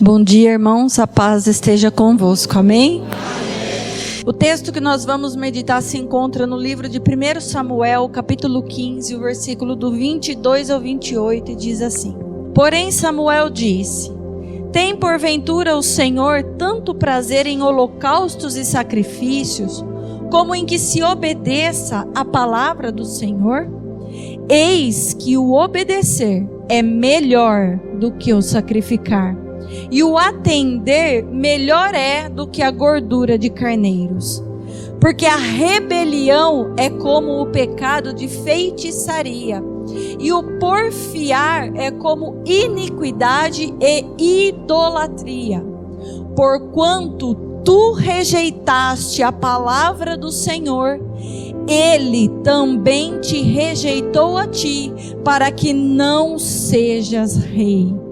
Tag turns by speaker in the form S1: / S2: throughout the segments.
S1: Bom dia, irmãos, a paz esteja convosco, amém? O texto que nós vamos meditar se encontra no livro de 1 Samuel, capítulo 15, o versículo do 22 ao 28, e diz assim: Porém Samuel disse: Tem porventura o Senhor tanto prazer em holocaustos e sacrifícios, como em que se obedeça a palavra do Senhor? Eis que o obedecer é melhor do que o sacrificar, e o atender melhor é do que a gordura de carneiros. Porque a rebelião é como o pecado de feitiçaria, e o porfiar é como iniquidade e idolatria. Porquanto tu rejeitaste a palavra do Senhor, Ele também te rejeitou a ti, para que não sejas rei.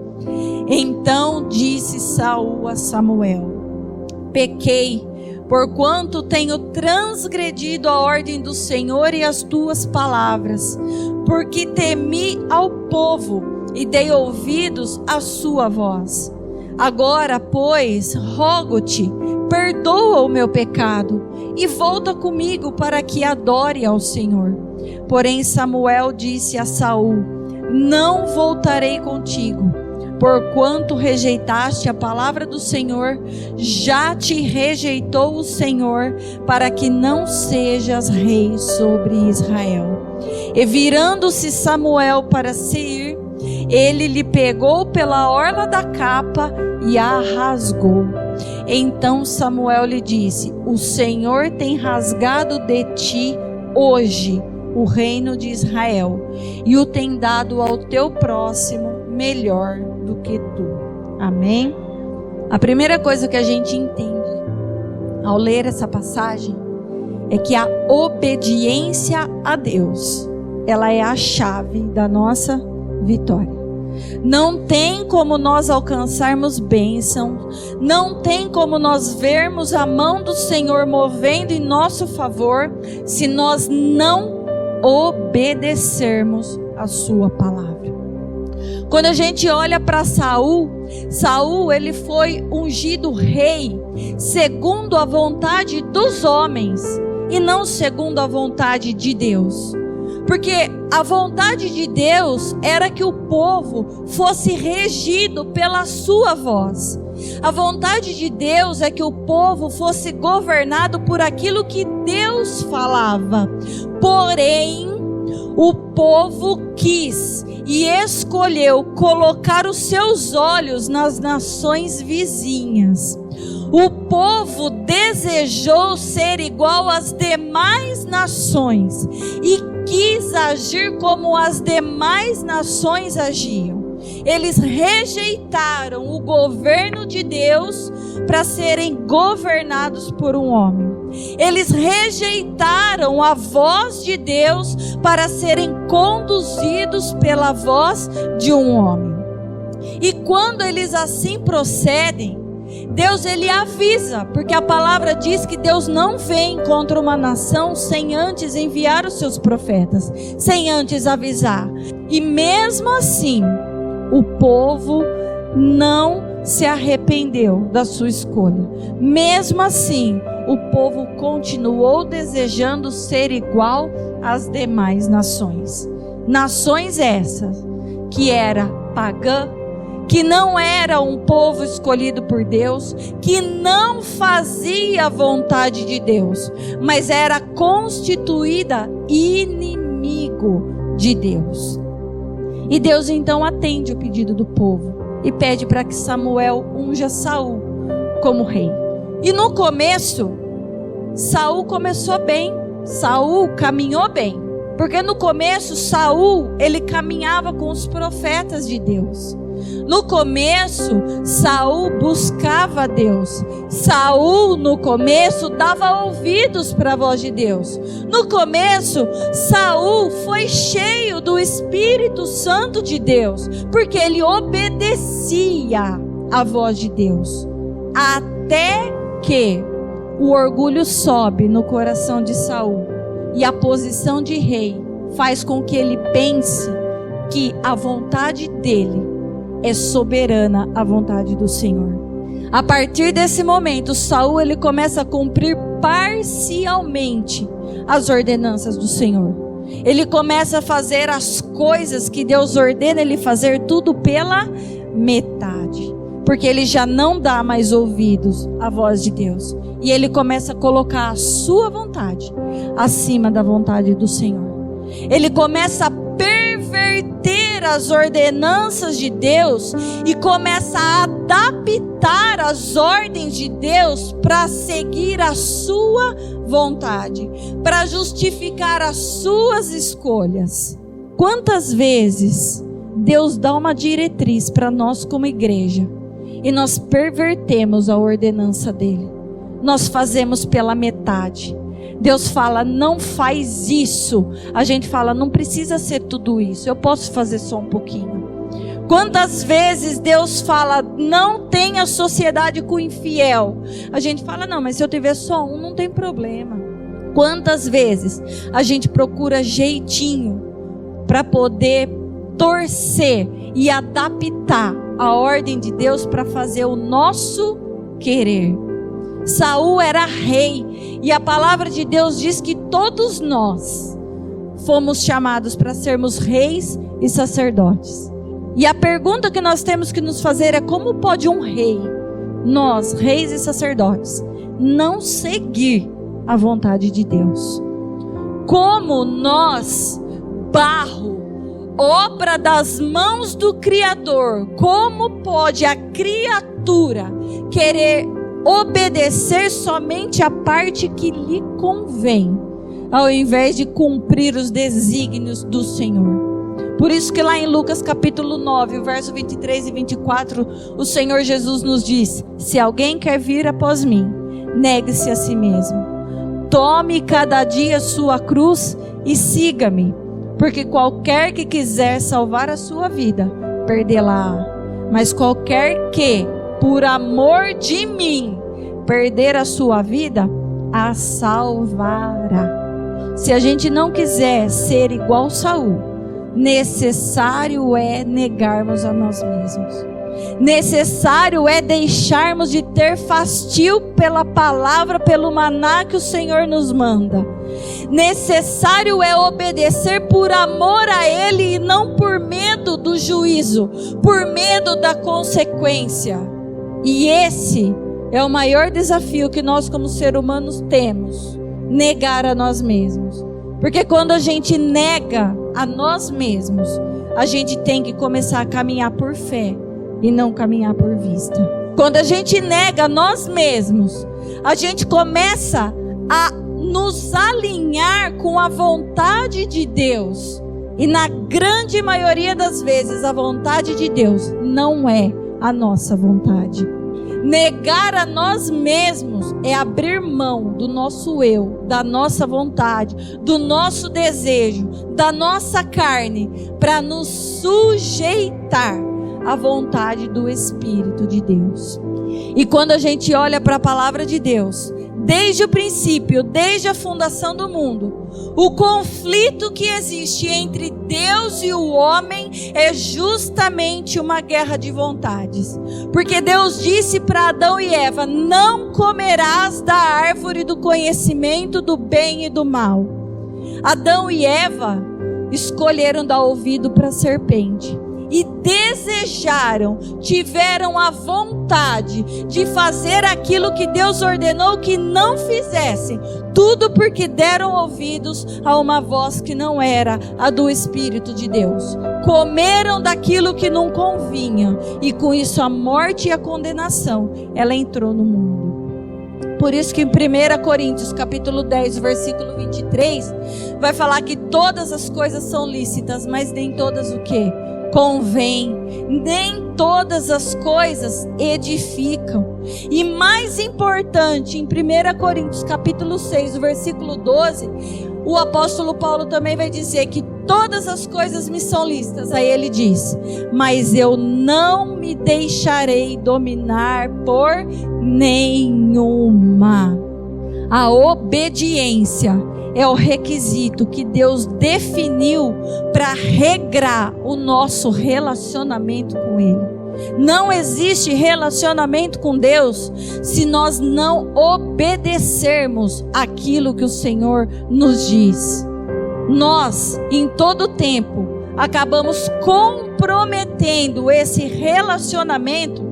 S1: Então disse Saul a Samuel: Pequei, porquanto tenho transgredido a ordem do Senhor e as tuas palavras, porque temi ao povo e dei ouvidos à sua voz. Agora, pois, rogo-te, perdoa o meu pecado e volta comigo para que adore ao Senhor. Porém Samuel disse a Saul: Não voltarei contigo, porquanto rejeitaste a palavra do Senhor, já te rejeitou o Senhor, para que não sejas rei sobre Israel. E virando-se Samuel para se ir, ele lhe pegou pela orla da capa e a rasgou. Então Samuel lhe disse: O Senhor tem rasgado de ti hoje o reino de Israel, e o tem dado ao teu próximo melhor do que tu. Amém? A primeira coisa que a gente entende ao ler essa passagem é que a obediência a Deus, ela é a chave da nossa vitória. Não tem como nós alcançarmos bênção, não tem como nós vermos a mão do Senhor movendo em nosso favor, se nós não obedecermos a sua palavra. Quando a gente olha para Saul, ele foi ungido rei segundo a vontade dos homens e não segundo a vontade de Deus. Porque a vontade de Deus era que o povo fosse regido pela sua voz. A vontade de Deus é que o povo fosse governado por aquilo que Deus falava. Porém, o povo quis e escolheu colocar os seus olhos nas nações vizinhas. O povo desejou ser igual às demais nações e quis agir como as demais nações agiam. Eles rejeitaram o governo de Deus para serem governados por um homem. Eles rejeitaram a voz de Deus para serem conduzidos pela voz de um homem. E quando eles assim procedem, Deus ele avisa, porque a palavra diz que Deus não vem contra uma nação sem antes enviar os seus profetas, sem antes avisar. E mesmo assim, o povo não se arrependeu da sua escolha. Mesmo assim, o povo continuou desejando ser igual às demais nações. Nações essas que era pagã, que não era um povo escolhido por Deus, que não fazia a vontade de Deus, mas era constituída inimigo de Deus. E Deus então atende o pedido do povo e pede para que Samuel unja Saul como rei. E no começo, Saul começou bem, Saul caminhou bem, porque no começo Saul, ele caminhava com os profetas de Deus. No começo, Saul buscava Deus. Saul, no começo, dava ouvidos para a voz de Deus. No começo, Saul foi cheio do Espírito Santo de Deus, porque ele obedecia à voz de Deus. Até que o orgulho sobe no coração de Saul e a posição de rei faz com que ele pense que a vontade dele é soberana a vontade do Senhor. A partir desse momento, Saul ele começa a cumprir parcialmente as ordenanças do Senhor. Ele começa a fazer as coisas que Deus ordena ele fazer tudo pela metade. Porque ele já não dá mais ouvidos à voz de Deus. E ele começa a colocar a sua vontade acima da vontade do Senhor. Ele começa a perverter as ordenanças de Deus e começa a adaptar as ordens de Deus para seguir a sua vontade, para justificar as suas escolhas. Quantas vezes Deus dá uma diretriz para nós como igreja e nós pervertemos a ordenança dele? Nós fazemos pela metade. Deus fala, não faz isso. A gente fala, não precisa ser tudo isso. Eu posso fazer só um pouquinho. Quantas vezes Deus fala, não tenha sociedade com o infiel. A gente fala, não, mas se eu tiver só um, não tem problema. Quantas vezes a gente procura jeitinho para poder torcer e adaptar a ordem de Deus para fazer o nosso querer. Saul era rei e a palavra de Deus diz que todos nós fomos chamados para sermos reis e sacerdotes. E a pergunta que nós temos que nos fazer é: como pode um rei, nós, reis e sacerdotes, não seguir a vontade de Deus? Como nós, barro, obra das mãos do Criador, como pode a criatura querer obedecer somente a parte que lhe convém, ao invés de cumprir os desígnios do Senhor? Por isso que lá em Lucas capítulo 9, verso 23 e 24, o Senhor Jesus nos diz: se alguém quer vir após mim, negue-se a si mesmo, tome cada dia sua cruz e siga-me, porque qualquer que quiser salvar a sua vida, perdê-la-á, mas qualquer que, por amor de mim, perder a sua vida, a salvará. Se a gente não quiser ser igual Saul, necessário é negarmos a nós mesmos. Necessário é deixarmos de ter fastio pela palavra, pelo maná que o Senhor nos manda. Necessário é obedecer por amor a Ele e não por medo do juízo, por medo da consequência. E esse é o maior desafio que nós como seres humanos temos: negar a nós mesmos. Porque quando a gente nega a nós mesmos, a gente tem que começar a caminhar por fé e não caminhar por vista. Quando a gente nega a nós mesmos, a gente começa a nos alinhar com a vontade de Deus. E na grande maioria das vezes, a vontade de Deus não é a nossa vontade. Negar a nós mesmos é abrir mão do nosso eu, da nossa vontade, do nosso desejo, da nossa carne, para nos sujeitar à vontade do Espírito de Deus. E quando a gente olha para a palavra de Deus, desde o princípio, desde a fundação do mundo, o conflito que existe entre Deus e o homem é justamente uma guerra de vontades. Porque Deus disse para Adão e Eva: não comerás da árvore do conhecimento do bem e do mal. Adão e Eva escolheram dar ouvido para a serpente. E desejaram, tiveram a vontade de fazer aquilo que Deus ordenou que não fizessem. Tudo porque deram ouvidos a uma voz que não era a do Espírito de Deus. Comeram daquilo que não convinha. E com isso a morte e a condenação, ela entrou no mundo. Por isso que em 1 Coríntios capítulo 10, versículo 23, vai falar que todas as coisas são lícitas, mas nem todas o quê? Convém. Nem todas as coisas edificam. E mais importante, em 1 Coríntios capítulo 6, versículo 12, o apóstolo Paulo também vai dizer que todas as coisas me são lícitas. Aí ele diz: mas eu não me deixarei dominar por nenhuma. A obediência é o requisito que Deus definiu para regrar o nosso relacionamento com Ele. Não existe relacionamento com Deus se nós não obedecermos aquilo que o Senhor nos diz. Nós, em todo tempo, acabamos comprometendo esse relacionamento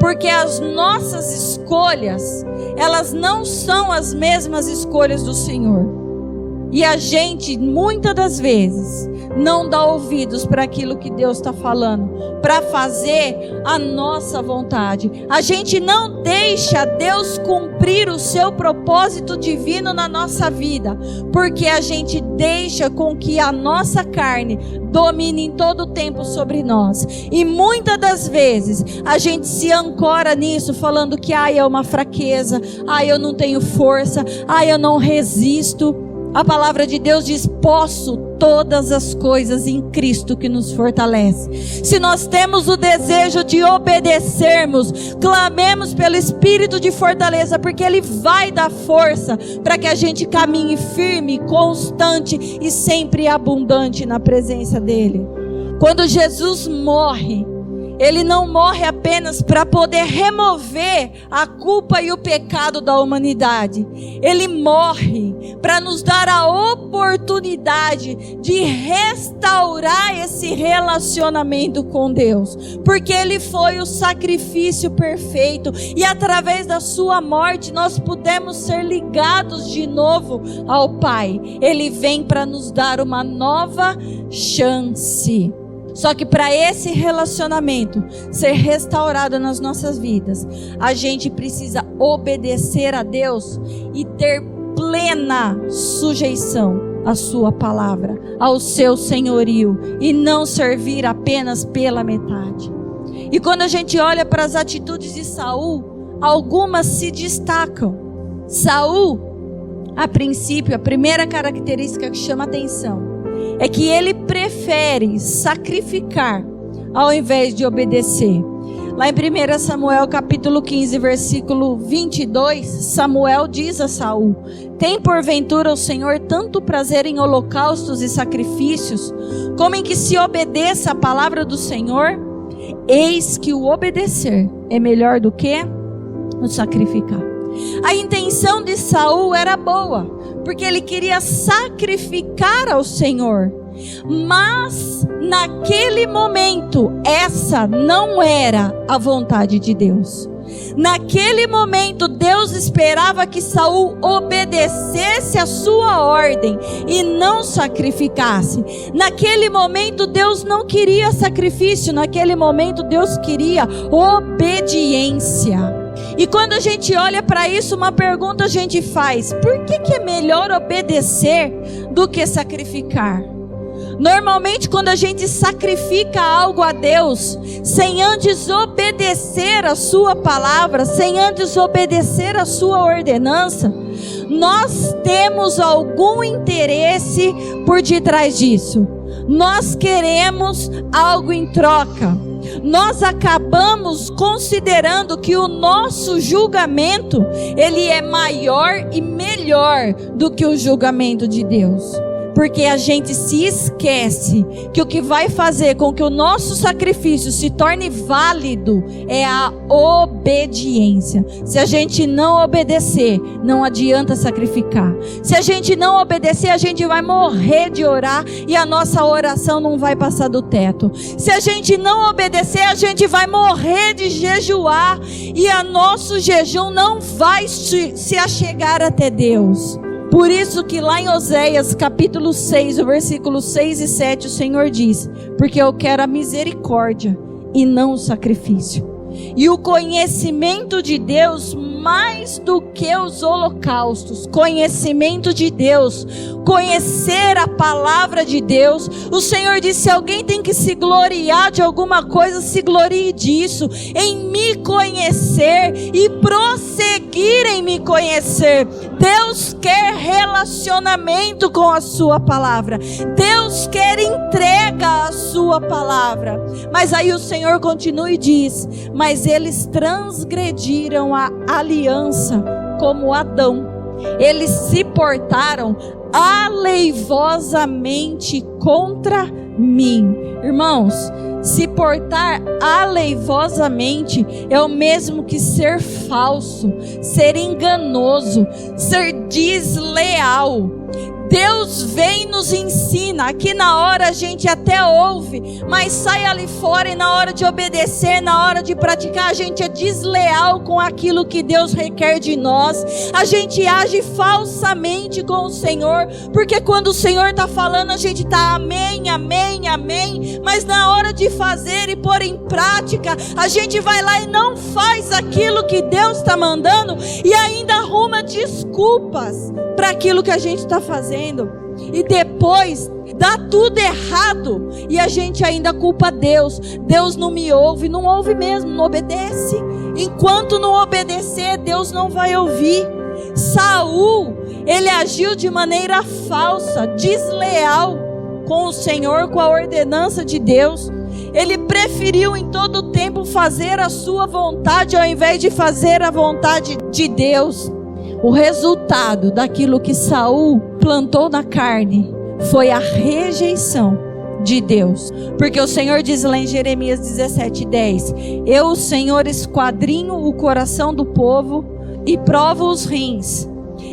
S1: porque as nossas escolhas, elas não são as mesmas escolhas do Senhor. E a gente, muitas das vezes, não dá ouvidos para aquilo que Deus está falando, para fazer a nossa vontade. A gente não deixa Deus cumprir o seu propósito divino na nossa vida, porque a gente deixa com que a nossa carne domine em todo o tempo sobre nós. E muitas das vezes, a gente se ancora nisso, falando que é uma fraqueza, eu não tenho força, eu não resisto. A palavra de Deus diz: posso todas as coisas em Cristo que nos fortalece. Se nós temos o desejo de obedecermos, clamemos pelo Espírito de fortaleza, porque Ele vai dar força para que a gente caminhe firme, constante e sempre abundante na presença dEle. Quando Jesus morre, Ele não morre apenas para poder remover a culpa e o pecado da humanidade. Ele morre para nos dar a oportunidade de restaurar esse relacionamento com Deus. Porque Ele foi o sacrifício perfeito. E através da sua morte nós pudemos ser ligados de novo ao Pai. Ele vem para nos dar uma nova chance. Só que para esse relacionamento ser restaurado nas nossas vidas, a gente precisa obedecer a Deus e ter plena sujeição à sua palavra, ao seu senhorio, e não servir apenas pela metade. E quando a gente olha para as atitudes de Saul, algumas se destacam. Saul, a princípio, a primeira característica que chama atenção é que ele prefere sacrificar ao invés de obedecer. Lá em 1 Samuel capítulo 15, versículo 22, Samuel diz a Saul: tem porventura o Senhor tanto prazer em holocaustos e sacrifícios, como em que se obedeça a palavra do Senhor? Eis que o obedecer é melhor do que o sacrificar. A intenção de Saul era boa, porque ele queria sacrificar ao Senhor. Mas naquele momento, essa não era a vontade de Deus. Naquele momento, Deus esperava que Saul obedecesse a sua ordem e não sacrificasse. Naquele momento, Deus não queria sacrifício. Naquele momento, Deus queria obediência. E quando a gente olha para isso, uma pergunta a gente faz: por que é melhor obedecer do que sacrificar? Normalmente, quando a gente sacrifica algo a Deus, sem antes obedecer a sua palavra, sem antes obedecer a sua ordenança, nós temos algum interesse por detrás disso. Nós queremos algo em troca. Nós acabamos considerando que o nosso julgamento, ele é maior e melhor do que o julgamento de Deus. Porque a gente se esquece que o que vai fazer com que o nosso sacrifício se torne válido é a obediência. Se a gente não obedecer, não adianta sacrificar. Se a gente não obedecer, a gente vai morrer de orar e a nossa oração não vai passar do teto. Se a gente não obedecer, a gente vai morrer de jejuar e o nosso jejum não vai se achegar até Deus. Por isso que lá em Oséias capítulo 6, o versículo 6 e 7, o Senhor diz: porque eu quero a misericórdia e não o sacrifício, e o conhecimento de Deus mais do que os holocaustos. Conhecimento de Deus, conhecer a palavra de Deus. O Senhor disse: se alguém tem que se gloriar de alguma coisa, se glorie disso, em me conhecer e prosseguir em me conhecer. Deus quer relacionamento com a sua palavra. Deus quer entrega à sua palavra. Mas aí o Senhor continua e diz: mas eles transgrediram a aliança como Adão. Eles se portaram aleivosamente contra mim. Irmãos, se portar aleivosamente é o mesmo que ser falso, ser enganoso, ser desleal. Deus vem e nos ensina. Aqui na hora a gente até ouve, mas sai ali fora e na hora de obedecer, na hora de praticar, a gente é desleal com aquilo que Deus requer de nós. A gente age falsamente com o Senhor, porque quando o Senhor está falando, a gente está amém, amém, amém, mas na hora de fazer e pôr em prática, a gente vai lá e não faz aquilo que Deus está mandando e ainda arruma desculpas para aquilo que a gente está fazendo. E depois dá tudo errado e a gente ainda culpa Deus. Deus não me ouve, não ouve mesmo, não obedece. Enquanto não obedecer, Deus não vai ouvir. Saul, ele agiu de maneira falsa, desleal com o Senhor, com a ordenança de Deus. Ele preferiu em todo o tempo fazer a sua vontade ao invés de fazer a vontade de Deus. O resultado daquilo que Saul plantou na carne foi a rejeição de Deus. Porque o Senhor diz lá em Jeremias 17:10: eu, o Senhor, esquadrinho o coração do povo e provo os rins.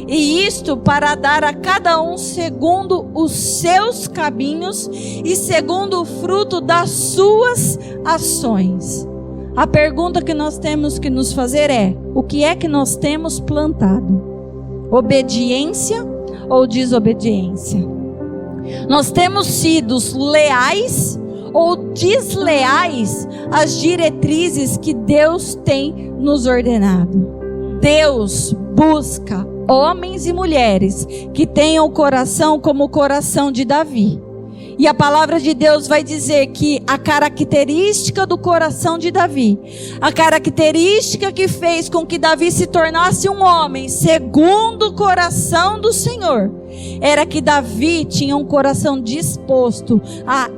S1: E isto para dar a cada um segundo os seus caminhos e segundo o fruto das suas ações. A pergunta que nós temos que nos fazer é: o que é que nós temos plantado? Obediência ou desobediência? Nós temos sido leais ou desleais às diretrizes que Deus tem nos ordenado? Deus busca homens e mulheres que tenham o coração como o coração de Davi. E a palavra de Deus vai dizer que a característica do coração de Davi, a característica que fez com que Davi se tornasse um homem segundo o coração do Senhor, era que Davi tinha um coração disposto a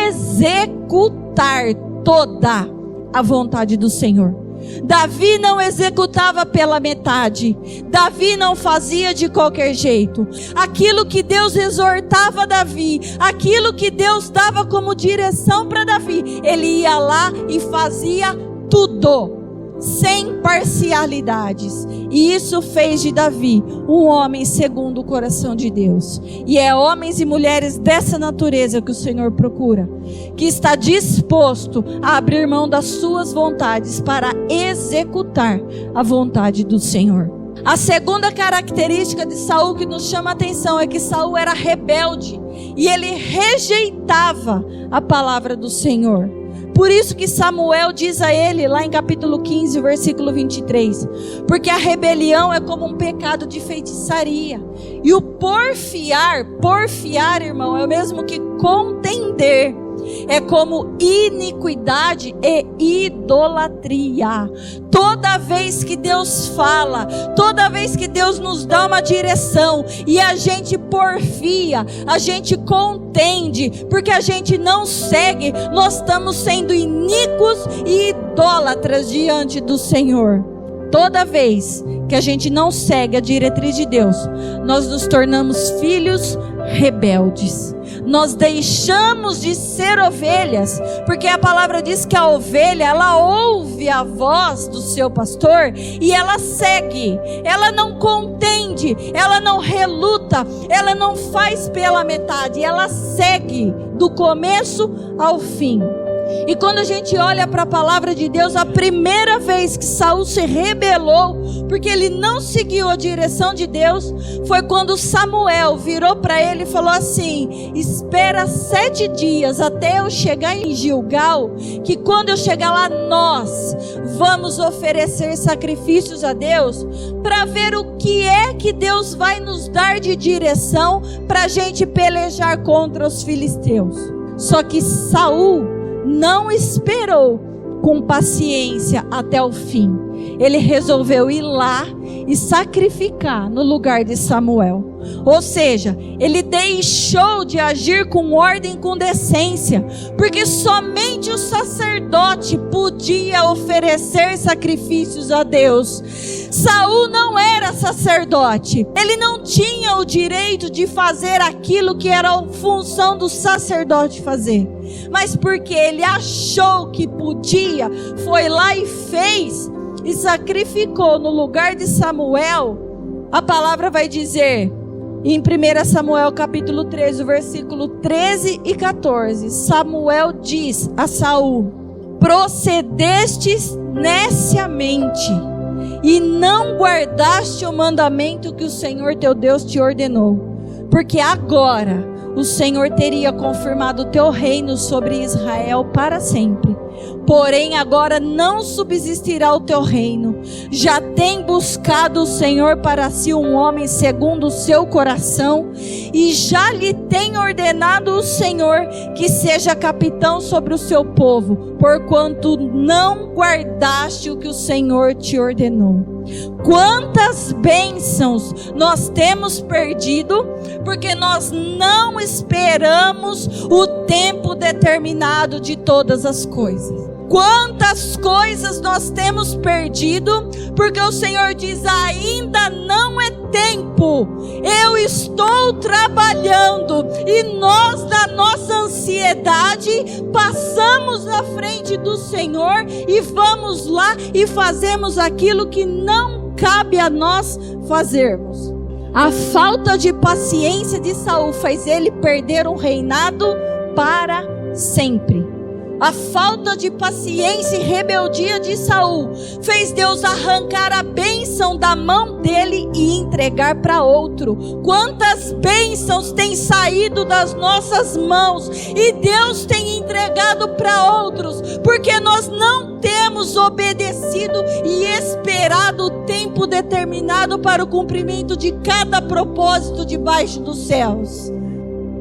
S1: executar toda a vontade do Senhor. Davi não executava pela metade. Davi não fazia de qualquer jeito. Aquilo que Deus exortava Davi, aquilo que Deus dava como direção para Davi, ele ia lá e fazia tudo, sem parcialidades. E isso fez de Davi um homem segundo o coração de Deus. E é homens e mulheres dessa natureza que o Senhor procura, que está disposto a abrir mão das suas vontades para executar a vontade do Senhor. A segunda característica de Saul que nos chama a atenção é que Saul era rebelde e ele rejeitava a palavra do Senhor. Por isso que Samuel diz a ele, lá em capítulo 15, versículo 23, porque a rebelião é como um pecado de feitiçaria. E o porfiar, irmão, é o mesmo que contender. É como iniquidade e idolatria. Toda vez que Deus fala, toda vez que Deus nos dá uma direção e a gente porfia, a gente contende, porque a gente não segue, nós estamos sendo iníquos e idólatras diante do Senhor. Toda vez que a gente não segue a diretriz de Deus, nós nos tornamos filhos rebeldes. Nós deixamos de ser ovelhas, porque a palavra diz que a ovelha, ela ouve a voz do seu pastor e ela segue. Ela não contende, ela não reluta, ela não faz pela metade, ela segue do começo ao fim. E quando a gente olha para a palavra de Deus, a primeira vez que Saul se rebelou, porque ele não seguiu a direção de Deus, foi quando Samuel virou para ele e falou assim: espera 7 dias até eu chegar em Gilgal, que quando eu chegar lá nós vamos oferecer sacrifícios a Deus, para ver o que é que Deus vai nos dar de direção para a gente pelejar contra os filisteus. Só que Saul não esperou com paciência até o fim. Ele resolveu ir lá e sacrificar no lugar de Samuel. Ou seja, ele deixou de agir com ordem, com decência, porque somente o sacerdote podia oferecer sacrifícios a Deus. Saul não era sacerdote. Ele não tinha o direito de fazer aquilo que era a função do sacerdote fazer. Mas porque ele achou que podia, foi lá e fez e sacrificou no lugar de Samuel. A palavra vai dizer em 1 Samuel capítulo 13, versículo 13 e 14. Samuel diz a Saul: procedestes neciamente e não guardaste o mandamento que o Senhor teu Deus te ordenou, porque agora o Senhor teria confirmado o teu reino sobre Israel para sempre. Porém agora não subsistirá o teu reino. Já tem buscado o Senhor para si um homem segundo o seu coração, e já lhe tem ordenado o Senhor que seja capitão sobre o seu povo, porquanto não guardaste o que o Senhor te ordenou. Quantas bênçãos nós temos perdido porque nós não esperamos o tempo determinado de todas as coisas. Quantas coisas nós temos perdido porque o Senhor diz: ainda não é tempo, eu estou trabalhando. E nós, na nossa ansiedade, passamos na frente do Senhor e vamos lá e fazemos aquilo que não cabe a nós fazermos. A falta de paciência de Saul fez ele perder um reinado para sempre. A falta de paciência e rebeldia de Saul fez Deus arrancar a bênção da mão dele e entregar para outro. Quantas bênçãos têm saído das nossas mãos e Deus tem entregado para outros, porque nós não temos obedecido e esperado o tempo determinado para o cumprimento de cada propósito debaixo dos céus.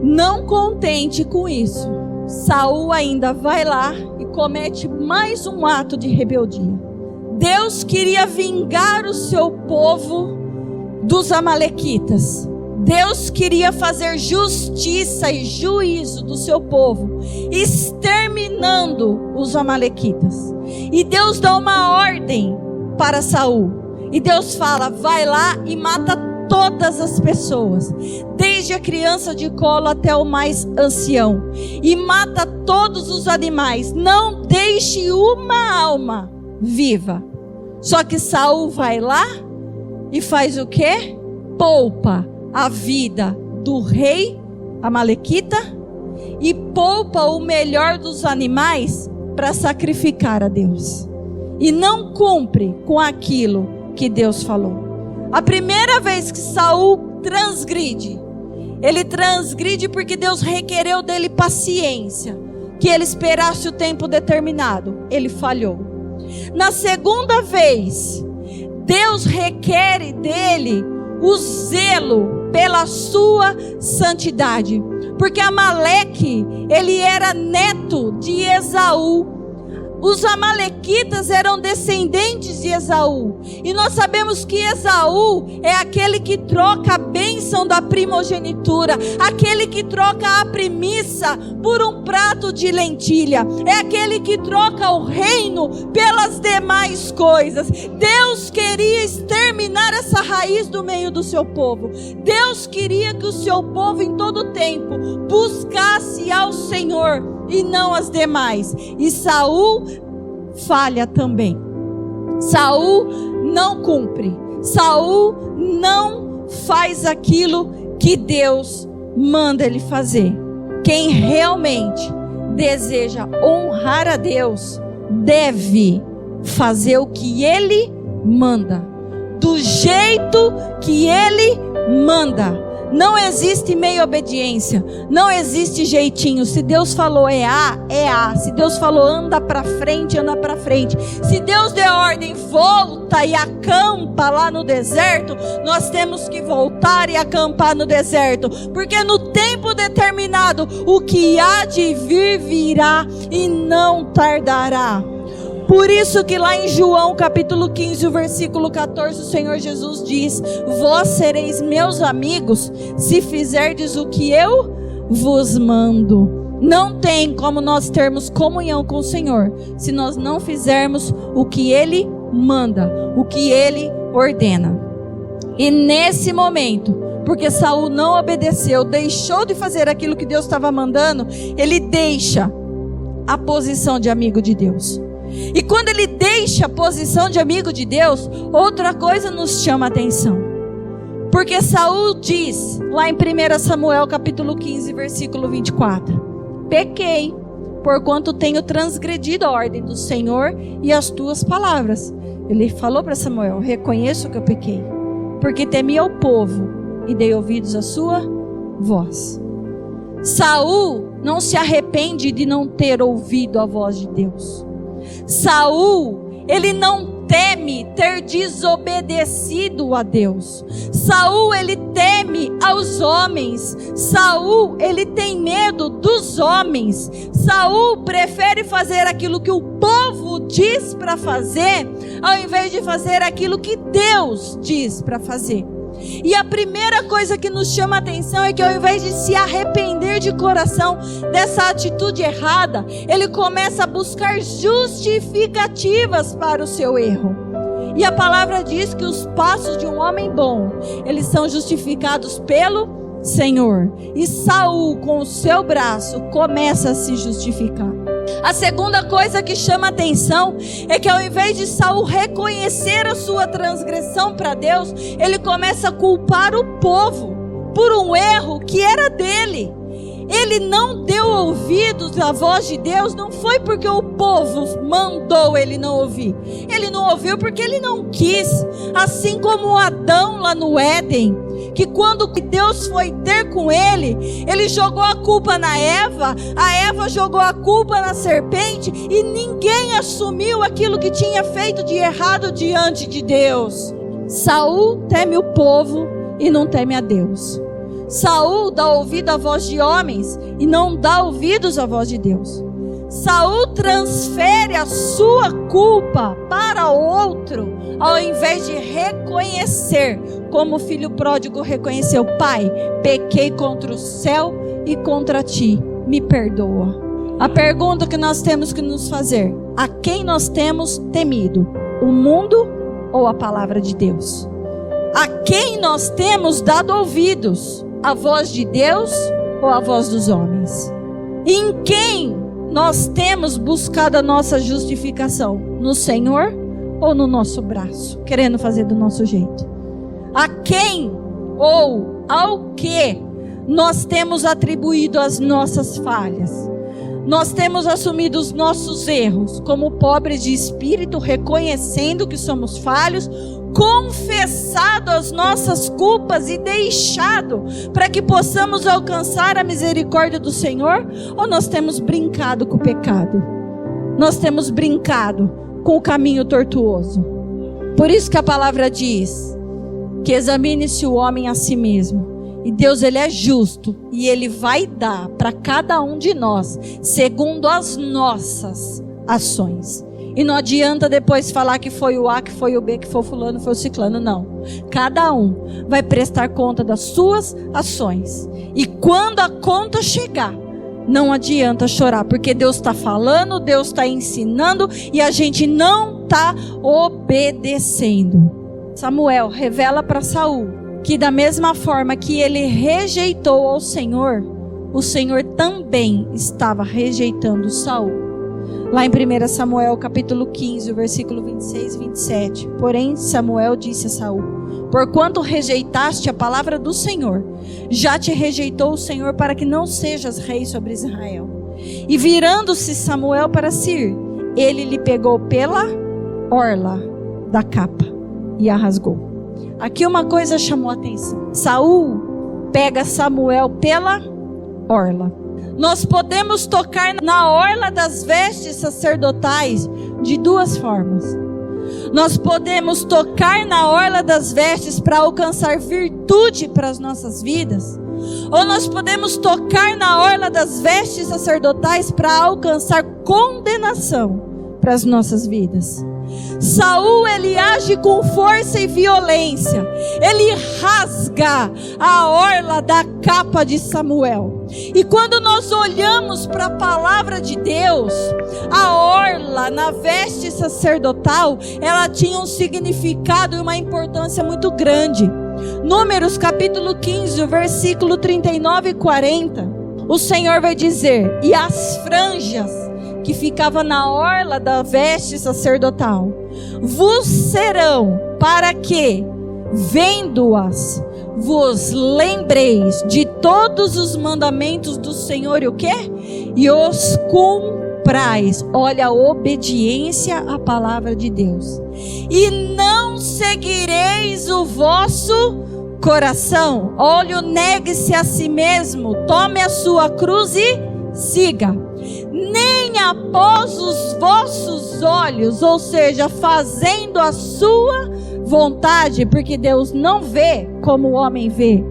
S1: Não contente com isso, Saul ainda vai lá e comete mais um ato de rebeldia. Deus queria vingar o seu povo dos amalequitas. Deus queria fazer justiça e juízo do seu povo, exterminando os amalequitas. E Deus dá uma ordem para Saul. E Deus fala: vai lá e mata todas as pessoas, desde a criança de colo até o mais ancião, e mata todos os animais, não deixe uma alma viva. Só que Saul vai lá e faz o quê? Poupa a vida do rei amalequita e poupa o melhor dos animais para sacrificar a Deus, e não cumpre com aquilo que Deus falou. A primeira vez que Saul transgride, ele transgride porque Deus requereu dele paciência, que ele esperasse o tempo determinado. Ele falhou. Na segunda vez, Deus requer dele o zelo pela sua santidade, porque Amaleque, ele era neto de Esaú. Os amalequitas eram descendentes de Esaú. E nós sabemos que Esaú é aquele que troca a bênção da primogenitura, aquele que troca a primícia por um prato de lentilha, é aquele que troca o reino pelas demais coisas. Deus queria exterminar essa raiz do meio do seu povo. Deus queria que o seu povo em todo tempo buscasse ao Senhor e não as demais. E Saul falha também. Saul não cumpre. Saul não faz aquilo que Deus manda ele fazer. Quem realmente deseja honrar a Deus deve fazer o que ele manda, do jeito que ele manda. Não existe meia obediência, não existe jeitinho. Se Deus falou é A, é A. Se Deus falou anda para frente, anda para frente. Se Deus der ordem, volta e acampa lá no deserto, nós temos que voltar e acampar no deserto, porque no tempo determinado, o que há de vir, virá e não tardará. Por isso que lá em João capítulo 15, o versículo 14, o Senhor Jesus diz: vós sereis meus amigos se fizerdes o que eu vos mando. Não tem como nós termos comunhão com o Senhor se nós não fizermos o que Ele manda, o que ele ordena. E nesse momento, porque Saul não obedeceu, deixou de fazer aquilo que Deus estava mandando, ele deixa a posição de amigo de Deus. E quando ele deixa a posição de amigo de Deus, outra coisa nos chama a atenção. Porque Saul diz, lá em 1 Samuel capítulo 15, versículo 24: pequei, porquanto tenho transgredido a ordem do Senhor e as tuas palavras. Ele falou para Samuel: reconheço que eu pequei, porque temi ao povo e dei ouvidos à sua voz. Saul não se arrepende de não ter ouvido a voz de Deus. Saul, ele não teme ter desobedecido a Deus. Saul, ele teme aos homens. Saul, ele tem medo dos homens. Saul prefere fazer aquilo que o povo diz para fazer, ao invés de fazer aquilo que Deus diz para fazer. E a primeira coisa que nos chama a atenção é que ao invés de se arrepender de coração dessa atitude errada, ele começa a buscar justificativas para o seu erro. E a palavra diz que os passos de um homem bom, eles são justificados pelo Senhor. E Saul, com o seu braço, começa a se justificar. A segunda coisa que chama a atenção é que ao invés de Saul reconhecer a sua transgressão para Deus, ele começa a culpar o povo por um erro que era dele. Ele não deu ouvidos à voz de Deus, não foi porque o povo mandou ele não ouvir. Ele não ouviu porque ele não quis. Assim como Adão lá no Éden, que quando Deus foi ter com ele, ele jogou a culpa na Eva, a Eva jogou a culpa na serpente, e ninguém assumiu aquilo que tinha feito de errado diante de Deus. Saul teme o povo e não teme a Deus. Saul dá ouvido à voz de homens e não dá ouvidos à voz de Deus. Saul transfere a sua culpa para outro, ao invés de reconhecer, como o filho pródigo reconheceu: pai, pequei contra o céu e contra ti, me perdoa. A pergunta que nós temos que nos fazer: a quem nós temos temido? O mundo ou a palavra de Deus? A quem nós temos dado ouvidos? A voz de Deus ou a voz dos homens? Em quem nós temos buscado a nossa justificação? No Senhor ou no nosso braço, querendo fazer do nosso jeito? A quem ou ao que nós temos atribuído as nossas falhas? Nós temos assumido os nossos erros como pobres de espírito, reconhecendo que somos falhos, confessado as nossas culpas e deixado para que possamos alcançar a misericórdia do Senhor? Ou nós temos brincado com o pecado? Nós temos brincado com o caminho tortuoso? Por isso que a palavra diz que examine-se o homem a si mesmo. E Deus, ele é justo e ele vai dar para cada um de nós segundo as nossas ações. E não adianta depois falar que foi o A, que foi o B, que foi o fulano, foi o ciclano, não. Cada um vai prestar conta das suas ações. E quando a conta chegar, não adianta chorar, porque Deus está falando, Deus está ensinando e a gente não está obedecendo. Samuel revela para Saul que da mesma forma que ele rejeitou ao Senhor, o Senhor também estava rejeitando Saul. Lá em 1 Samuel capítulo 15, versículo 26 e 27. Porém Samuel disse a Saul: porquanto rejeitaste a palavra do Senhor, já te rejeitou o Senhor para que não sejas rei sobre Israel. E virando-se Samuel para Sir, ele lhe pegou pela orla da capa e a rasgou. Aqui uma coisa chamou a atenção. Saul pega Samuel pela orla. Nós podemos tocar na orla das vestes sacerdotais de duas formas. Nós podemos tocar na orla das vestes para alcançar virtude para as nossas vidas, ou nós podemos tocar na orla das vestes sacerdotais para alcançar condenação para as nossas vidas. Saul, ele age age com força e violência. Ele rasga a orla da capa de Samuel. E quando nós olhamos para a palavra de Deus, a orla na veste sacerdotal, ela tinha um significado e uma importância muito grande. Números capítulo 15, versículo 39 e 40, o Senhor vai dizer: e as franjas que ficavam na orla da veste sacerdotal vos serão para que, vendo-as, vos lembreis de todos os mandamentos do Senhor, e o quê? E os cumprais. Olha a obediência à palavra de Deus. E não seguireis o vosso coração. Olha, negue-se a si mesmo, tome a sua cruz e siga. Nem após os vossos olhos, ou seja, fazendo a sua vontade, porque Deus não vê como o homem vê,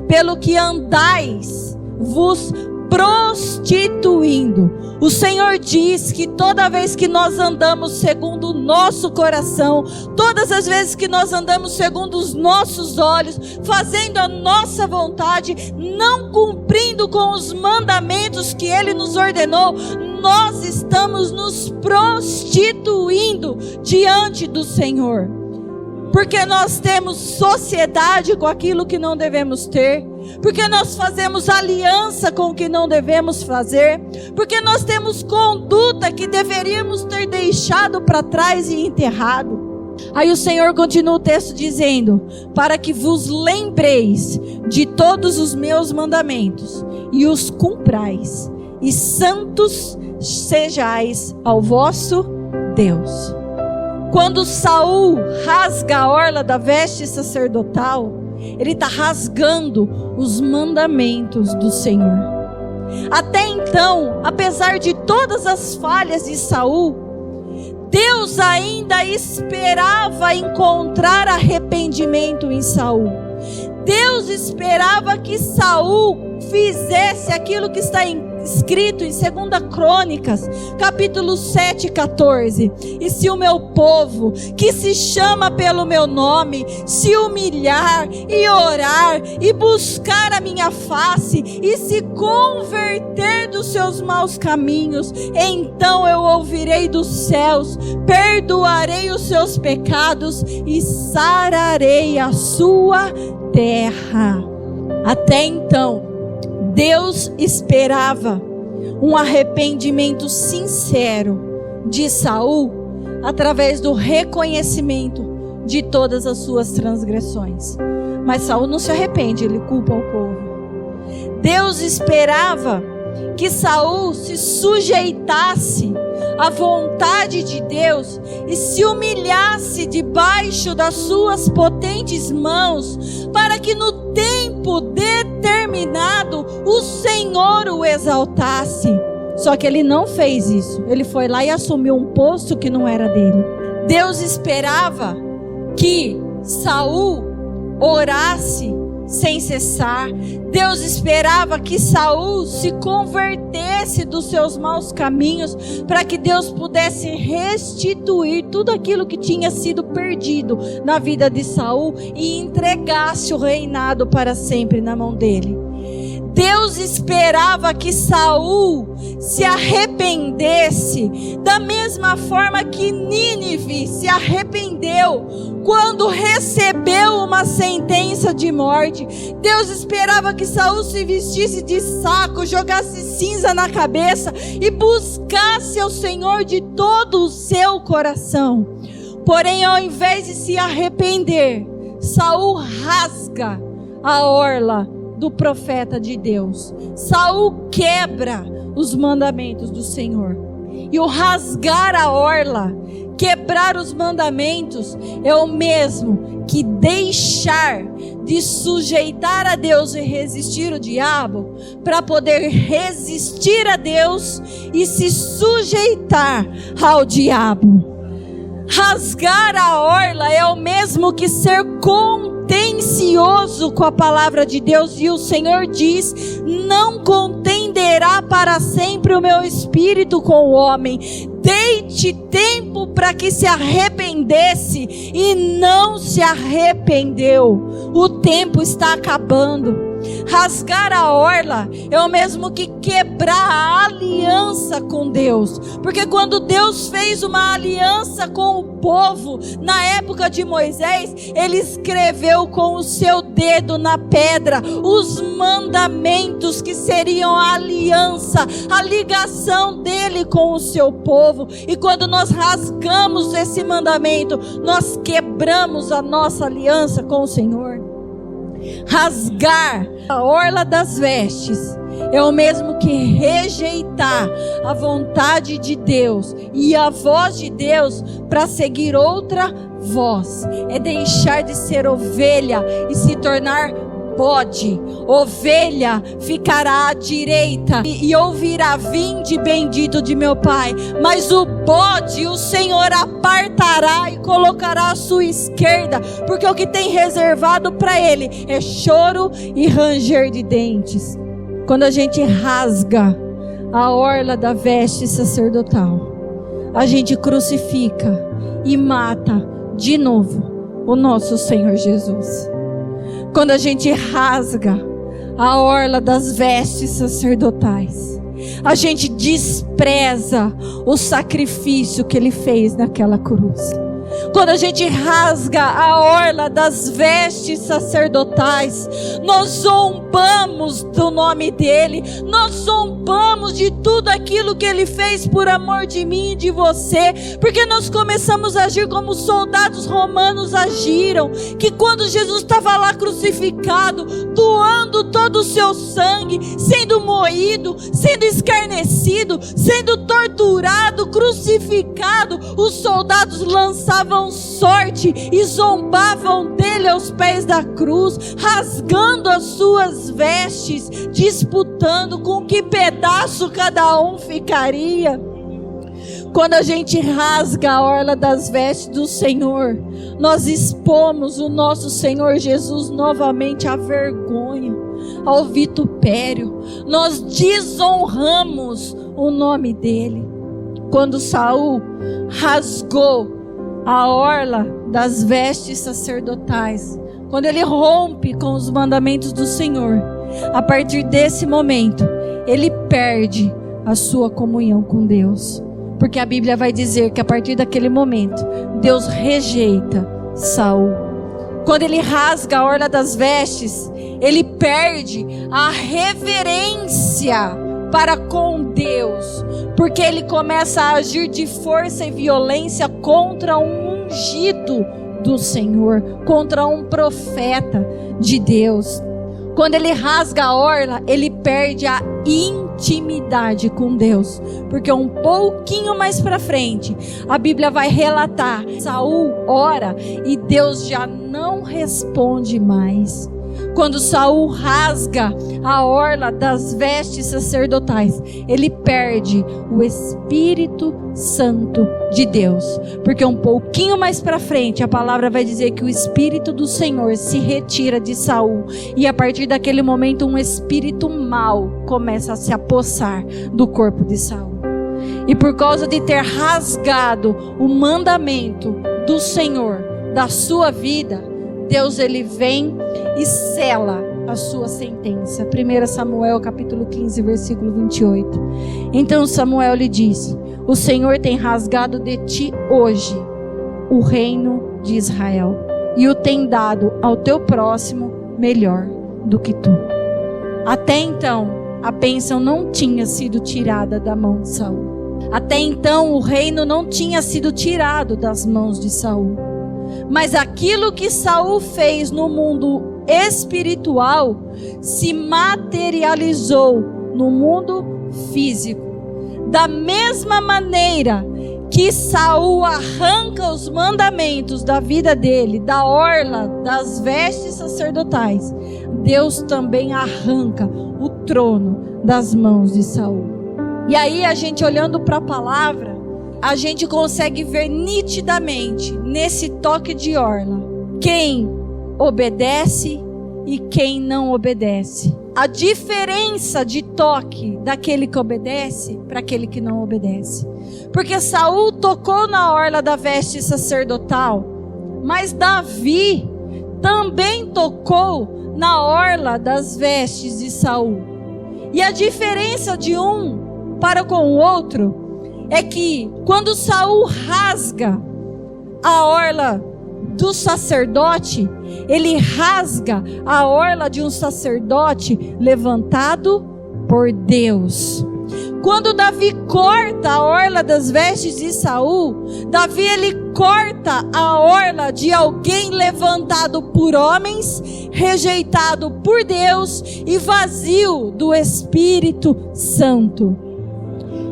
S1: pelo que andais vos prostituindo. O Senhor diz que toda vez que nós andamos segundo o nosso coração, todas as vezes que nós andamos segundo os nossos olhos, fazendo a nossa vontade, não cumprindo com os mandamentos que Ele nos ordenou, nós estamos nos prostituindo diante do Senhor. Porque nós temos sociedade com aquilo que não devemos ter, porque nós fazemos aliança com o que não devemos fazer, porque nós temos conduta que deveríamos ter deixado para trás e enterrado. Aí o Senhor continua o texto dizendo: para que vos lembreis de todos os meus mandamentos e os cumprais, e santos sejais ao vosso Deus. Quando Saul rasga a orla da veste sacerdotal, ele está rasgando os mandamentos do Senhor. Até então, apesar de todas as falhas de Saul, Deus ainda esperava encontrar arrependimento em Saul. Deus esperava que Saul fizesse aquilo que está escrito em 2 Crônicas, capítulo 7, 14. E se o meu povo, que se chama pelo meu nome, se humilhar e orar e buscar a minha face e se converter dos seus maus caminhos, então eu ouvirei dos céus, perdoarei os seus pecados e sararei a sua terra. Até então, Deus esperava um arrependimento sincero de Saul através do reconhecimento de todas as suas transgressões. Mas Saul não se arrepende, ele culpa o povo. Deus esperava que Saul se sujeitasse à vontade de Deus e se humilhasse debaixo das suas potentes mãos, para que no tempo determinado o Senhor o exaltasse. Só que ele não fez isso. Ele foi lá e assumiu um posto que não era dele. Deus esperava que Saul orasse sem cessar. Deus esperava que Saul se convertesse dos seus maus caminhos, para que Deus pudesse restituir tudo aquilo que tinha sido perdido na vida de Saul e entregasse o reinado para sempre na mão dele. Deus esperava que Saul se arrependesse da mesma forma que Nínive se arrependeu quando recebeu uma sentença de morte. Deus esperava que Saul se vestisse de saco, jogasse cinza na cabeça e buscasse ao Senhor de todo o seu coração. Porém, ao invés de se arrepender, Saul rasga a orla do profeta de Deus. Saul quebra os mandamentos do Senhor. E o rasgar a orla, quebrar os mandamentos, é o mesmo que deixar de sujeitar a Deus e resistir o diabo, para poder resistir a Deus e se sujeitar ao diabo. Rasgar a orla é o mesmo que ser contemplado contencioso com a palavra de Deus. E o Senhor diz: não contenderá para sempre o meu espírito com o homem. Dei-te tempo para que se arrependesse e não se arrependeu. O tempo está acabando. Rasgar a orla é o mesmo que quebrar a aliança com Deus. Porque quando Deus fez uma aliança com o povo, na época de Moisés, Ele escreveu com o seu dedo na pedra os mandamentos que seriam a aliança, a ligação dele com o seu povo. E quando nós rasgamos esse mandamento, nós quebramos a nossa aliança com o Senhor. Rasgar a orla das vestes é o mesmo que rejeitar a vontade de Deus e a voz de Deus para seguir outra voz. É deixar de ser ovelha e se tornar bode. Ovelha ficará à direita e ouvirá: vinde bendito de meu Pai. Mas o bode o Senhor apartará e colocará à sua esquerda, porque o que tem reservado para ele é choro e ranger de dentes. Quando a gente rasga a orla da veste sacerdotal, a gente crucifica e mata de novo o nosso Senhor Jesus. Quando a gente rasga a orla das vestes sacerdotais, a gente despreza o sacrifício que Ele fez naquela cruz. Quando a gente rasga a orla das vestes sacerdotais, nós zombamos do nome dEle, nós zombamos de tudo aquilo que Ele fez por amor de mim e de você, porque nós começamos a agir como os soldados romanos agiram, que quando Jesus estava lá crucificado, doando todo o seu sangue, sendo moído, sendo escarnecido, sendo torturado, crucificado, os soldados lançavam sorte e zombavam dele aos pés da cruz, rasgando as suas vestes, disputando com que pedaço cada um ficaria. Quando a gente rasga a orla das vestes do Senhor, nós expomos o nosso Senhor Jesus novamente à vergonha, ao vitupério. Nós desonramos o nome dele. Quando Saul rasgou a orla das vestes sacerdotais, quando ele rompe com os mandamentos do Senhor, a partir desse momento, ele perde a sua comunhão com Deus. Porque a Bíblia vai dizer que a partir daquele momento, Deus rejeita Saul. Quando ele rasga a orla das vestes, ele perde a reverência para com Deus, porque ele começa a agir de força e violência contra um ungido do Senhor, contra um profeta de Deus. Quando ele rasga a orla, ele perde a intimidade com Deus, porque um pouquinho mais para frente, a Bíblia vai relatar: Saul ora e Deus já não responde mais. Quando Saul rasga a orla das vestes sacerdotais, ele perde o Espírito Santo de Deus, porque um pouquinho mais para frente a palavra vai dizer que o Espírito do Senhor se retira de Saul, e a partir daquele momento um espírito mau começa a se apossar do corpo de Saul. E por causa de ter rasgado o mandamento do Senhor da sua vida, Deus ele vem e sela a sua sentença. 1 Samuel capítulo 15, versículo 28. Então Samuel lhe disse: o Senhor tem rasgado de ti hoje o reino de Israel, e o tem dado ao teu próximo melhor do que tu. Até então, a bênção não tinha sido tirada da mão de Saul. Até então, o reino não tinha sido tirado das mãos de Saul. Mas aquilo que Saul fez no mundo espiritual se materializou no mundo físico. Da mesma maneira que Saul arranca os mandamentos da vida dele, da orla das vestes sacerdotais, Deus também arranca o trono das mãos de Saul. E aí a gente olhando para a palavra, a gente consegue ver nitidamente nesse toque de orla quem obedece e quem não obedece. A diferença de toque daquele que obedece para aquele que não obedece. Porque Saul tocou na orla da veste sacerdotal, mas Davi também tocou na orla das vestes de Saul. E a diferença de um para com o outro é que quando Saul rasga a orla do sacerdote, ele rasga a orla de um sacerdote levantado por Deus. Quando Davi corta a orla das vestes de Saul, Davi ele corta a orla de alguém levantado por homens, rejeitado por Deus e vazio do Espírito Santo.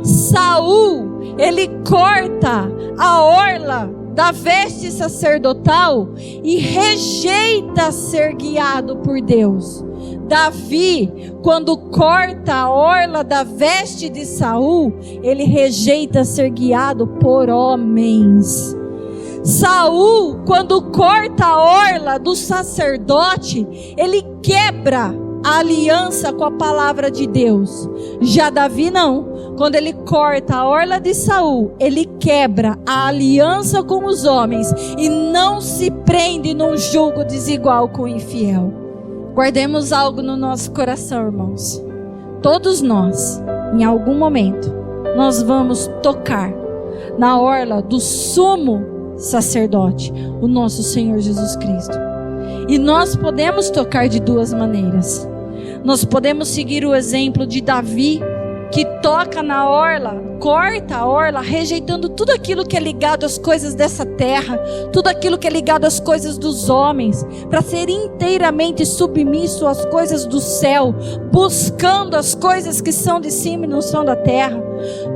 S1: Saul, ele corta a orla da veste sacerdotal e rejeita ser guiado por Deus. Davi, quando corta a orla da veste de Saul, ele rejeita ser guiado por homens. Saul, quando corta a orla do sacerdote, ele quebra a aliança com a palavra de Deus. Já Davi não. Quando ele corta a orla de Saul, ele quebra a aliança com os homens e não se prende num julgo desigual com o infiel. Guardemos algo no nosso coração, irmãos. Todos nós, em algum momento, nós vamos tocar na orla do sumo sacerdote, o nosso Senhor Jesus Cristo. E nós podemos tocar de duas maneiras. Nós podemos seguir o exemplo de Davi, que toca na orla, corta a orla, rejeitando tudo aquilo que é ligado às coisas dessa terra, tudo aquilo que é ligado às coisas dos homens, para ser inteiramente submisso às coisas do céu, buscando as coisas que são de cima e não são da terra.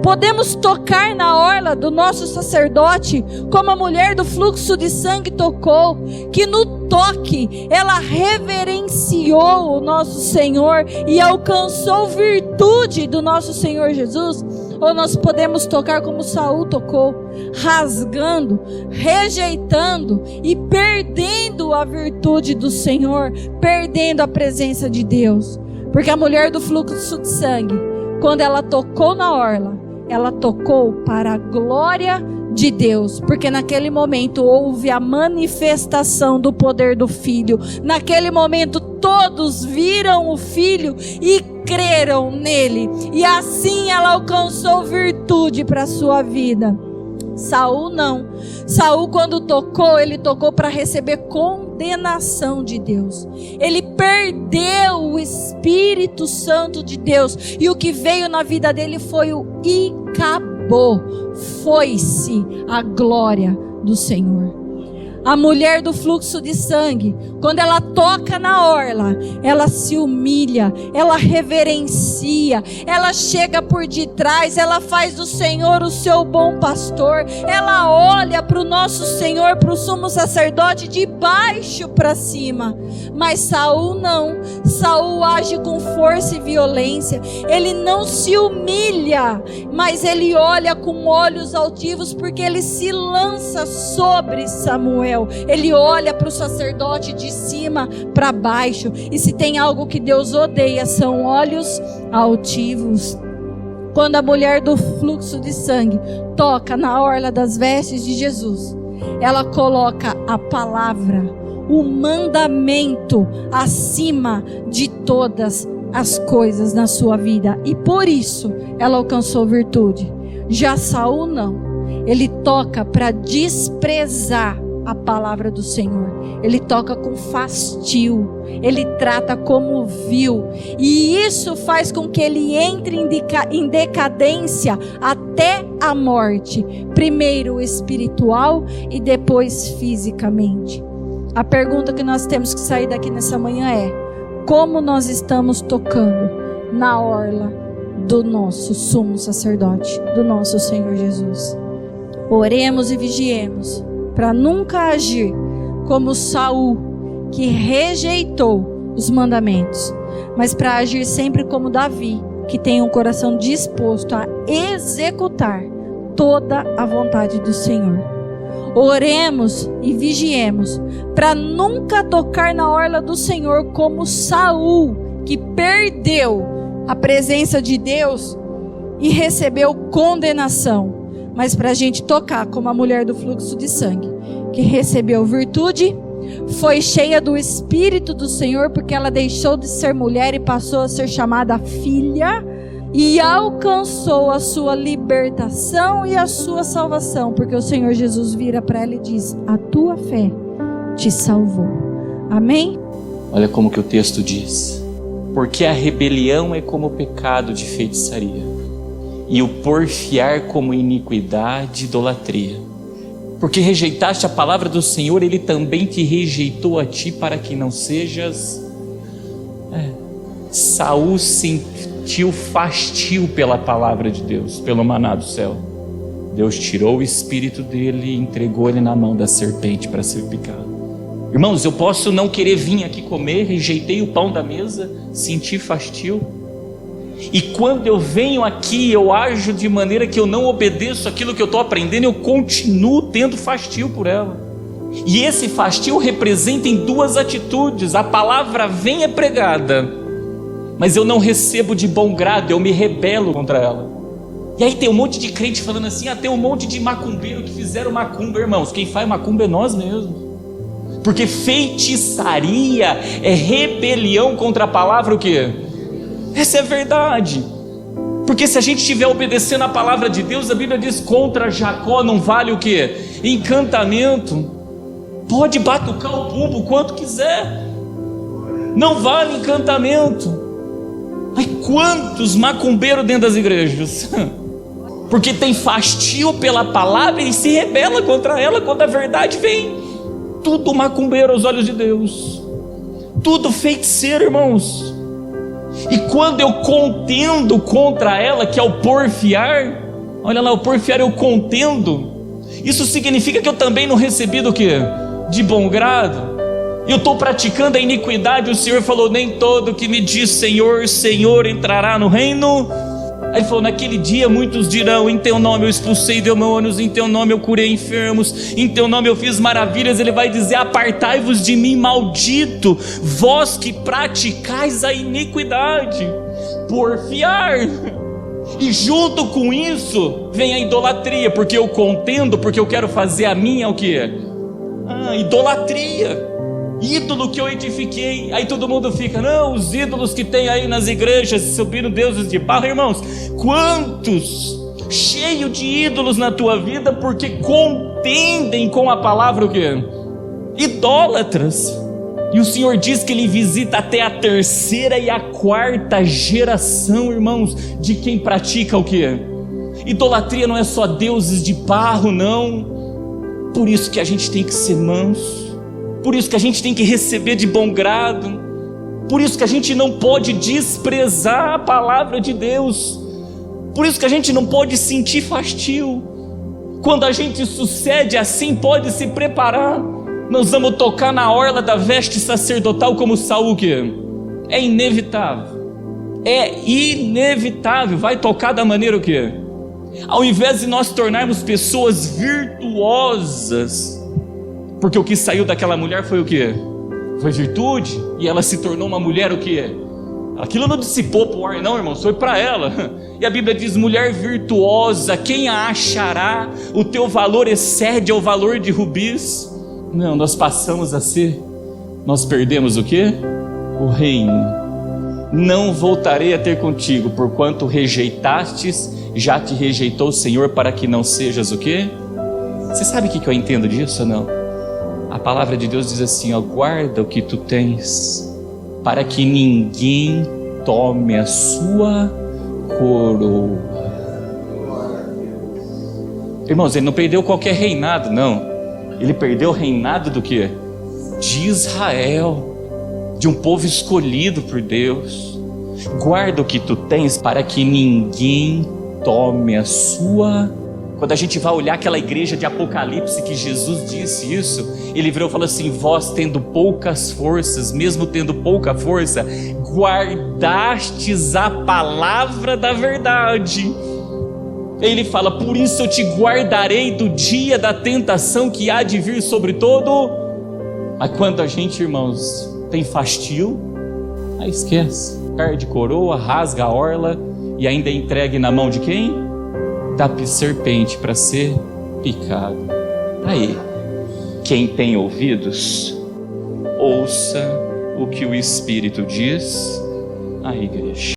S1: Podemos tocar na orla do nosso sacerdote, como a mulher do fluxo de sangue tocou, que no toque ela reverenciou o nosso Senhor e alcançou virtude do nosso Senhor Jesus. Ou nós podemos tocar como Saul tocou, rasgando, rejeitando e perdendo a virtude do Senhor, perdendo a presença de Deus. Porque a mulher do fluxo de sangue, quando ela tocou na orla, ela tocou para a glória de Deus, porque naquele momento houve a manifestação do poder do Filho. Naquele momento todos viram o Filho e creram nele, e assim ela alcançou virtude para a sua vida. Saul não. Saul, quando tocou, ele tocou para receber condenação de Deus. Ele perdeu o Espírito Santo de Deus, e o que veio na vida dele foi o e acabou. Foi-se a glória do Senhor. A mulher do fluxo de sangue, quando ela toca na orla, ela se humilha, ela reverencia, ela chega por detrás, ela faz do Senhor o seu bom pastor, ela olha para o nosso Senhor, para o sumo sacerdote, de baixo para cima. Mas Saul não. Saul age com força e violência. Ele não se humilha, mas ele olha com olhos altivos, porque ele se lança sobre Samuel. Ele olha para o sacerdote de cima para baixo. E se tem algo que Deus odeia, são olhos altivos. Quando a mulher do fluxo de sangue toca na orla das vestes de Jesus, ela coloca a palavra, o mandamento acima de todas as coisas na sua vida, e por isso ela alcançou virtude. Já Saul não. Ele toca para desprezar a palavra do Senhor. Ele toca com fastio, ele trata como vil, e isso faz com que ele entre em decadência até a morte, primeiro espiritual e depois fisicamente. A pergunta que nós temos que sair daqui nessa manhã é: como nós estamos tocando na orla do nosso sumo sacerdote, do nosso Senhor Jesus? Oremos e vigiemos para nunca agir como Saul, que rejeitou os mandamentos, mas para agir sempre como Davi, que tem um coração disposto a executar toda a vontade do Senhor. oremos e vigiemos, para nunca tocar na orla do Senhor como Saul, que perdeu a presença de Deus e recebeu condenação. Mas para a gente tocar como a mulher do fluxo de sangue, que recebeu virtude, foi cheia do Espírito do Senhor, porque ela deixou de ser mulher e passou a ser chamada filha, e alcançou a sua libertação e a sua salvação, porque o Senhor Jesus vira para ela e diz: a tua fé te salvou. Amém?
S2: Olha como que o texto diz: porque a rebelião é como o pecado de feitiçaria, e o porfiar como iniquidade e idolatria. Porque rejeitaste a palavra do Senhor, Ele também te rejeitou a ti, para que não sejas... Saul sentiu fastio pela palavra de Deus, pelo maná do céu. Deus tirou o espírito dele e entregou ele na mão da serpente para ser picado. Irmãos, eu posso não querer vir aqui comer, rejeitei o pão da mesa, senti fastio. E quando eu venho aqui, eu ajo de maneira que eu não obedeço aquilo que eu estou aprendendo, eu continuo tendo fastio por ela. E esse fastio representa em duas atitudes: a palavra vem é pregada, mas eu não recebo de bom grado, eu me rebelo contra ela. E aí tem um monte de crente falando assim: tem um monte de macumbeiro que fizeram macumba. Irmãos, quem faz macumba é nós mesmos. Porque feitiçaria é rebelião contra a palavra o quê? Essa é a verdade. Porque se a gente estiver obedecendo a palavra de Deus, a Bíblia diz: contra Jacó não vale o quê? Encantamento. Pode batucar o bumbo quanto quiser, não vale encantamento. Mas quantos macumbeiros dentro das igrejas? Porque tem fastio pela palavra e se rebela contra ela quando a verdade vem. Tudo macumbeiro aos olhos de Deus, tudo feiticeiro, irmãos. E quando eu contendo contra ela, que é o porfiar, olha lá, o porfiar eu contendo, isso significa que eu também não recebi do quê? De bom grado. Eu estou praticando a iniquidade. O Senhor falou: nem todo que me diz Senhor, Senhor entrará no reino. Aí ele falou: naquele dia muitos dirão: em teu nome eu expulsei demônios, em teu nome eu curei enfermos, em teu nome eu fiz maravilhas. Ele vai dizer: apartai-vos de mim, maldito, vós que praticais a iniquidade. Porfiar. E junto com isso vem a idolatria, porque eu contendo, porque eu quero fazer a minha o quê? Idolatria. Ídolo que eu edifiquei. Aí todo mundo fica: não, os ídolos que tem aí nas igrejas subindo deuses de barro. Irmãos, quantos cheio de ídolos na tua vida, porque contendem com a palavra o quê? Idólatras. E o Senhor diz que Ele visita até a terceira e a quarta geração, irmãos, de quem pratica o quê? Idolatria. Não é só deuses de barro, não. Por isso que a gente tem que ser manso, por isso que a gente tem que receber de bom grado, por isso que a gente não pode desprezar a palavra de Deus, por isso que a gente não pode sentir fastio. Quando a gente sucede assim, pode se preparar. Nós vamos tocar na orla da veste sacerdotal como Saul, que é inevitável, vai tocar da maneira o quê? Ao invés de nós tornarmos pessoas virtuosas, porque o que saiu daquela mulher foi o quê? Foi virtude, e ela se tornou uma mulher o quê? Aquilo não dissipou para o ar não, irmãos, foi para ela. E a Bíblia diz: mulher virtuosa, quem a achará? O teu valor excede ao valor de rubis. Não, nós passamos a ser, nós perdemos o quê? O reino. Não voltarei a ter contigo, porquanto rejeitastes, já te rejeitou o Senhor, para que não sejas o quê? Você sabe o que eu entendo disso ou não? A palavra de Deus diz assim: guarda o que tu tens, para que ninguém tome a sua coroa. Irmãos, ele não perdeu qualquer reinado, não. Ele perdeu o reinado do quê? De Israel, de um povo escolhido por Deus. Guarda o que tu tens, para que ninguém tome a sua. Quando a gente vai olhar aquela igreja de Apocalipse que Jesus disse isso, ele virou e falou assim: vós tendo poucas forças, mesmo tendo pouca força, guardastes a palavra da verdade. Ele fala: por isso eu te guardarei do dia da tentação que há de vir sobre todo. Mas quanta gente, irmãos, tem fastio, aí esquece, perde coroa, rasga a orla e ainda é entregue na mão de quem? Da serpente para ser picado. Aí, quem tem ouvidos, ouça o que o Espírito diz à igreja.